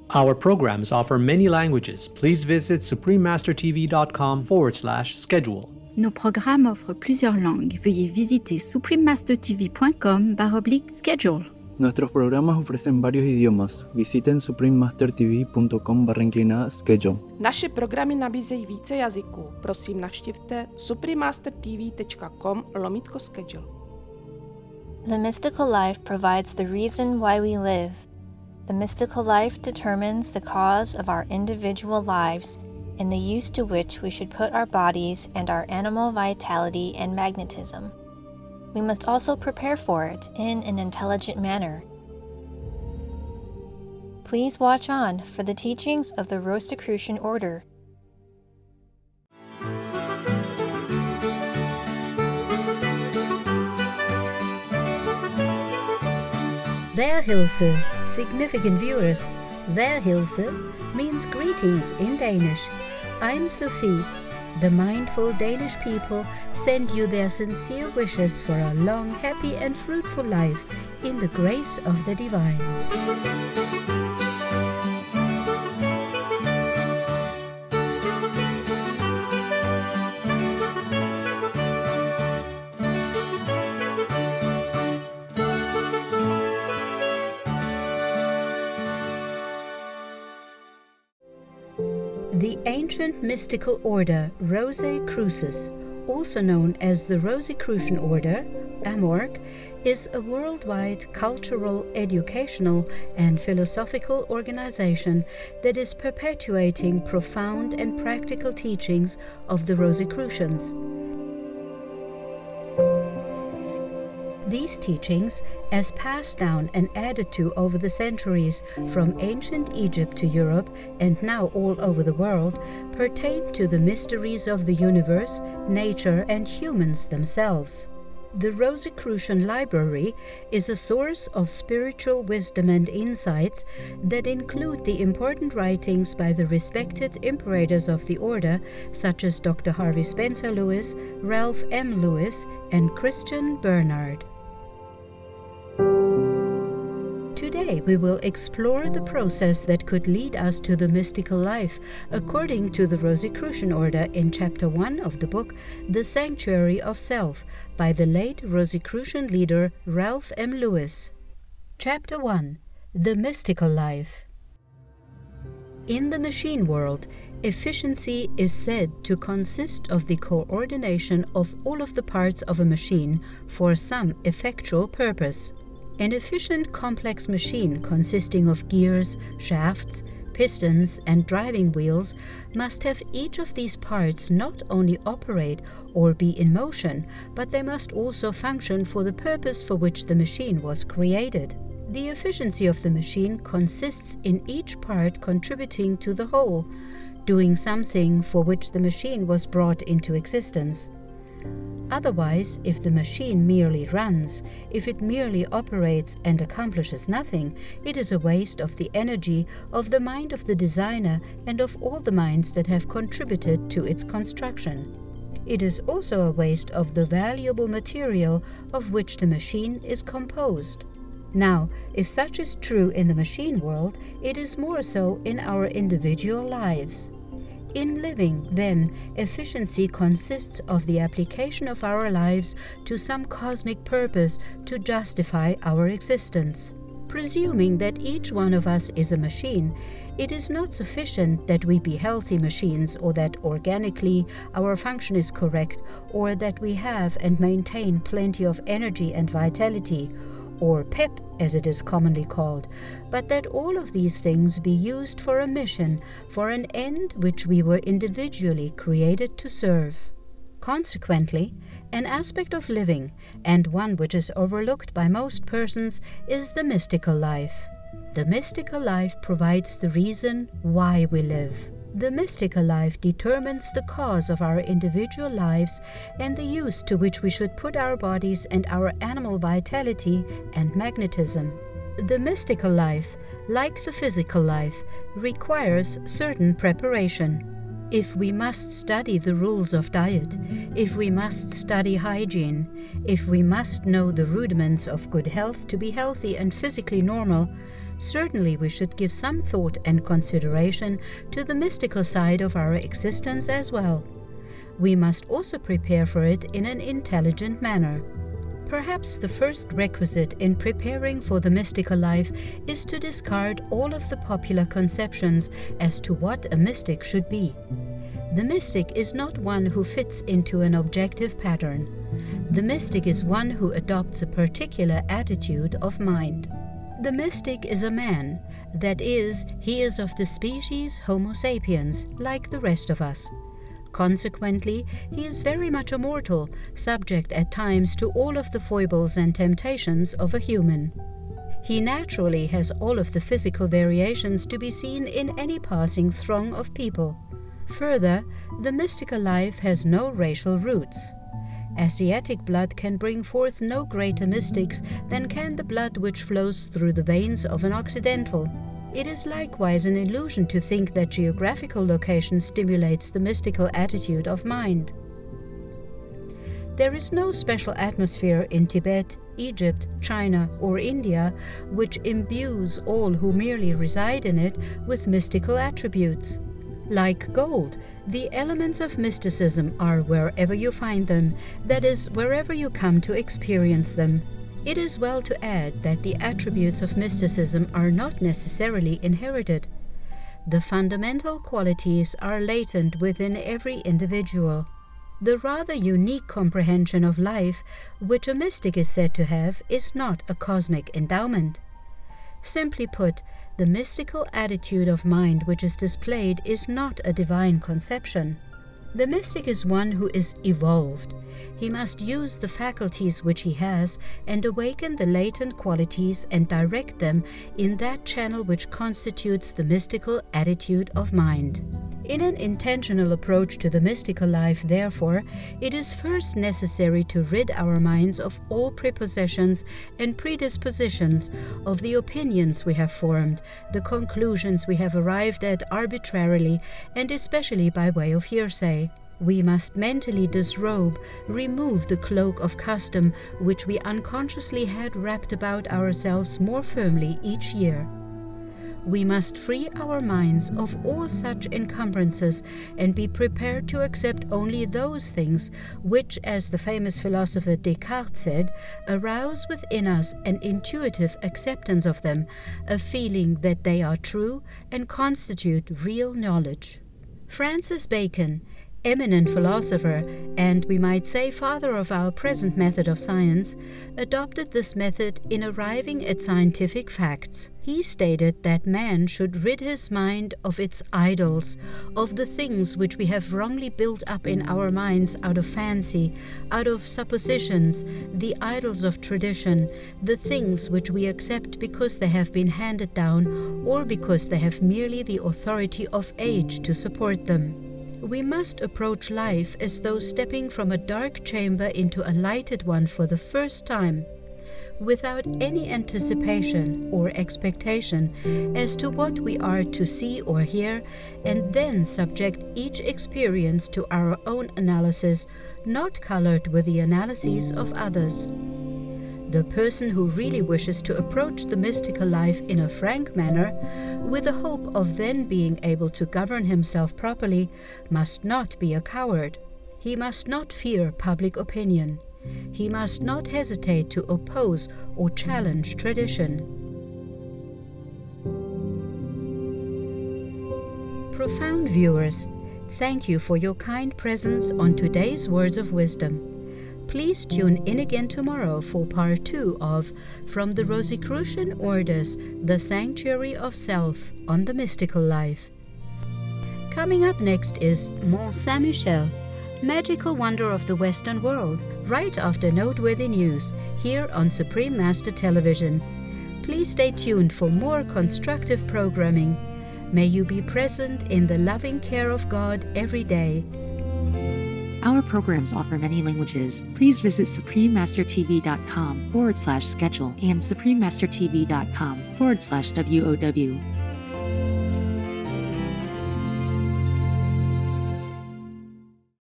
Our programs offer many languages. Please visit suprememastertv.com/schedule. Nos programmes offrent plusieurs langues. Veuillez visiter suprememastertv.com/schedule. Nuestros programas ofrecen varios idiomas. Visiten suprememastertv.com/schedule. Naše programy nabízejí více jazyků. Prosím, navštivte suprememastertv.com/schedule. The mystical life provides the reason why we live. The mystical life determines the cause of our individual lives and the use to which we should put our bodies and our animal vitality and magnetism. We must also prepare for it in an intelligent manner. Please watch on for the teachings of the Rosicrucian order. Værhilse, significant viewers. Værhilse means greetings in Danish. I'm Sophie. The mindful Danish people send you their sincere wishes for a long, happy and fruitful life in the grace of the divine. The ancient mystical order Rosicrucis, also known as the Rosicrucian order, AMORC, is a worldwide cultural, educational, and philosophical organization that is perpetuating profound and practical teachings of the Rosicrucians. These teachings, as passed down and added to over the centuries from ancient Egypt to Europe and now all over the world, pertain to the mysteries of the universe, nature, and humans themselves. The Rosicrucian Library is a source of spiritual wisdom and insights that include the important writings by the respected imperators of the order, such as Dr. Harvey Spencer Lewis, Ralph M. Lewis, and Christian Bernard. Today we will explore the process that could lead us to the mystical life, according to the Rosicrucian order in Chapter 1 of the book The Sanctuary of Self by the late Rosicrucian leader Ralph M. Lewis. Chapter 1. The Mystical Life. In the machine world, efficiency is said to consist of the coordination of all of the parts of a machine for some effectual purpose. An efficient complex machine consisting of gears, shafts, pistons, and driving wheels must have each of these parts not only operate or be in motion, but they must also function for the purpose for which the machine was created. The efficiency of the machine consists in each part contributing to the whole, doing something for which the machine was brought into existence. Otherwise, if the machine merely runs, if it merely operates and accomplishes nothing, it is a waste of the energy of the mind of the designer and of all the minds that have contributed to its construction. It is also a waste of the valuable material of which the machine is composed. Now, if such is true in the machine world, it is more so in our individual lives. In living, then, efficiency consists of the application of our lives to some cosmic purpose to justify our existence. Presuming that each one of us is a machine, it is not sufficient that we be healthy machines or that organically our function is correct or that we have and maintain plenty of energy and vitality, or PEP as it is commonly called, but that all of these things be used for a mission, for an end which we were individually created to serve. Consequently, an aspect of living, and one which is overlooked by most persons, is the mystical life. The mystical life provides the reason why we live. The mystical life determines the cause of our individual lives and the use to which we should put our bodies and our animal vitality and magnetism. The mystical life, like the physical life, requires certain preparation. If we must study the rules of diet, if we must study hygiene, if we must know the rudiments of good health to be healthy and physically normal, Certainly we should give some thought and consideration to the mystical side of our existence as well. We must also prepare for it in an intelligent manner. Perhaps the first requisite in preparing for the mystical life is to discard all of the popular conceptions as to what a mystic should be. The mystic is not one who fits into an objective pattern. The mystic is one who adopts a particular attitude of mind. The mystic is a man, that is, he is of the species Homo sapiens, like the rest of us. Consequently, he is very much a mortal, subject at times to all of the foibles and temptations of a human. He naturally has all of the physical variations to be seen in any passing throng of people. Further, the mystical life has no racial roots. Asiatic blood can bring forth no greater mystics than can the blood which flows through the veins of an Occidental. It is likewise an illusion to think that geographical location stimulates the mystical attitude of mind. There is no special atmosphere in Tibet, Egypt, China, or India which imbues all who merely reside in it with mystical attributes. Like gold, the elements of mysticism are wherever you find them, that is, wherever you come to experience them. It is well to add that the attributes of mysticism are not necessarily inherited. The fundamental qualities are latent within every individual. The rather unique comprehension of life, which a mystic is said to have, is not a cosmic endowment. Simply put, the mystical attitude of mind which is displayed is not a divine conception. The mystic is one who is evolved. He must use the faculties which he has and awaken the latent qualities and direct them in that channel which constitutes the mystical attitude of mind. In an intentional approach to the mystical life, therefore, it is first necessary to rid our minds of all prepossessions and predispositions, of the opinions we have formed, the conclusions we have arrived at arbitrarily, and especially by way of hearsay. We must mentally disrobe, remove the cloak of custom which we unconsciously had wrapped about ourselves more firmly each year. We must free our minds of all such encumbrances and be prepared to accept only those things which, as the famous philosopher Descartes said, arouse within us an intuitive acceptance of them, a feeling that they are true and constitute real knowledge. Francis Bacon, eminent philosopher, and we might say father of our present method of science, adopted this method in arriving at scientific facts. He stated that man should rid his mind of its idols, of the things which we have wrongly built up in our minds out of fancy, out of suppositions, the idols of tradition, the things which we accept because they have been handed down or because they have merely the authority of age to support them. We must approach life as though stepping from a dark chamber into a lighted one for the first time, without any anticipation or expectation as to what we are to see or hear, and then subject each experience to our own analysis, not colored with the analyses of others. The person who really wishes to approach the mystical life in a frank manner, with the hope of then being able to govern himself properly, must not be a coward. He must not fear public opinion. He must not hesitate to oppose or challenge tradition. Profound viewers, thank you for your kind presence on today's Words of Wisdom. Please tune in again tomorrow for part 2 of From the Rosicrucian Orders, The Sanctuary of Self on the Mystical Life. Coming up next is Mont Saint-Michel, magical wonder of the Western world, right after noteworthy news, here on Supreme Master Television. Please stay tuned for more constructive programming. May you be present in the loving care of God every day. Our programs offer many languages. Please visit suprememastertv.com/schedule and suprememastertv.com/WOW.